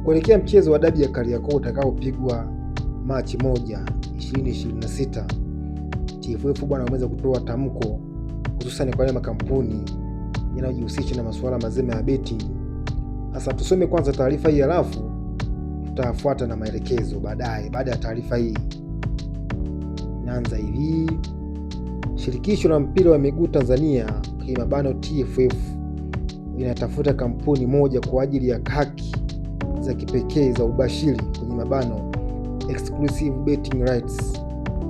Kuelekea mchezo wa dabi ya Kariakoo utakaopigwa Machi 1, 2026, TFF bwana wameweza kutoa tamko hususan kwa yale makampuni yanayojihusisha na masuala mazima ya betting. Sasa tusome kwanza taarifa hii, halafu tutafuata na maelekezo baadaye. Baada ya taarifa hii naanza hivi: Shirikisho la mpira wa miguu Tanzania TFF linatafuta kampuni moja kwa ajili ya haki za kipekee za ubashiri exclusive betting rights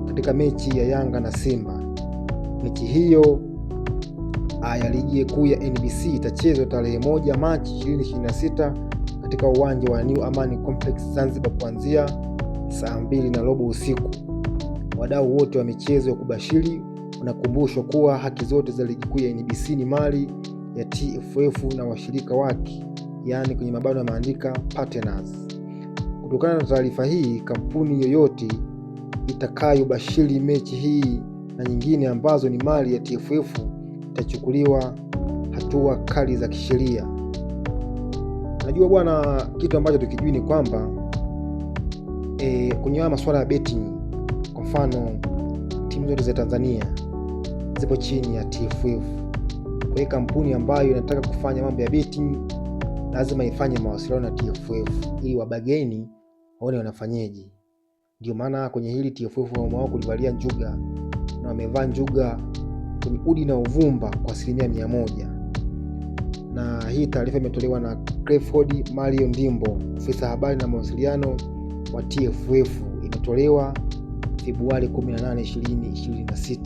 katika mechi ya Yanga na Simba. Mechi hiyo ya ligi kuu ya NBC itachezwa tarehe 1 Machi 2026 katika uwanja wa New Amani Complex Zanzibar kuanzia saa 2:15 usiku. Wadau wote wa michezo ya kubashiri wanakumbushwa kuwa haki zote za ligi kuu ya NBC ni mali ya TFF na washirika wake, yaani ameandika partners. Kutokana na taarifa hii, kampuni yoyote itakayobashiri mechi hii na nyingine ambazo ni mali ya TFF itachukuliwa hatua kali za kisheria. Najua bwana, kitu ambacho tukijui ni kwamba kwenye masuala ya betting, kwa mfano timu zote za Tanzania zipo chini ya TFF. Kwa hiyo kampuni ambayo inataka kufanya mambo ya betting lazima ifanye mawasiliano na TFF ili wabageni waone wanafanyeje. Ndio maana kwenye hili TFF wameamua kulivalia njuga, na wamevaa njuga kwenye udi na uvumba kwa 100%. Na hii taarifa imetolewa na Clifford Mario Ndimbo, ofisa habari na mawasiliano wa TFF. Imetolewa Februari 18, 2026.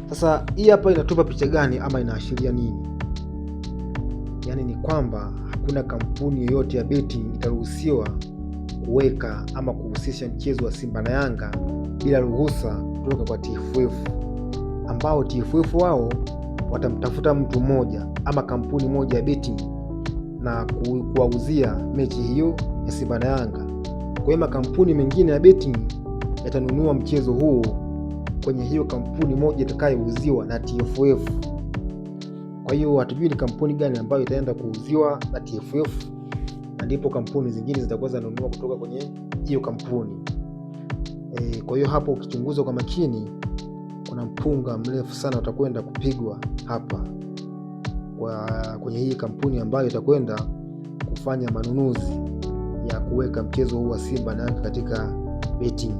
Sasa hii hapa inatupa picha gani ama inaashiria nini? Yaani ni kwamba hakuna kampuni yoyote ya betting itaruhusiwa kuweka ama kuhusisha mchezo wa Simba na Yanga bila ruhusa kutoka kwa TFF, ambao TFF wao watamtafuta mtu mmoja ama kampuni moja ya betting na kuwauzia mechi hiyo ya Simba na Yanga. Kwa hiyo makampuni mengine ya betting yatanunua mchezo huu kwenye hiyo kampuni moja itakayouziwa na TFF. Kwa hiyo hatujui ni kampuni gani ambayo itaenda kuuziwa na TFF, na ndipo kampuni zingine zitakuwa zinanunua kutoka kwenye hiyo kampuni. Kwa hiyo hapo ukichunguza kwa makini, kuna mpunga mrefu sana utakwenda kupigwa hapa kwenye hii kampuni ambayo itakwenda kufanya manunuzi ya kuweka mchezo huu wa Simba na Yanga katika betting.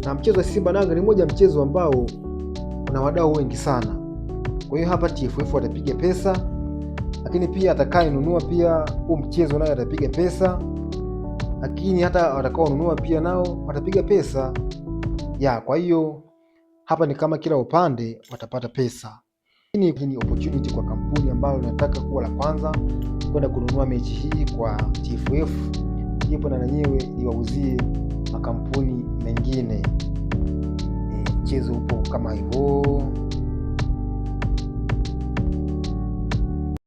Na mchezo wa Simba na Yanga ni moja mchezo ambao una wadau wengi sana. Kwa hiyo hapa TFF watapiga pesa, lakini pia atakayenunua pia huu mchezo naye atapiga pesa, lakini hata watakaonunua pia nao watapiga pesa. Kwa hiyo hapa ni kama kila upande watapata pesa. Hii ni opportunity kwa kampuni ambayo inataka kuwa la kwanza kwenda kununua mechi hii kwa TFF, ndipo na wenyewe iwauzie makampuni mengine. Mchezo upo kama hivyo.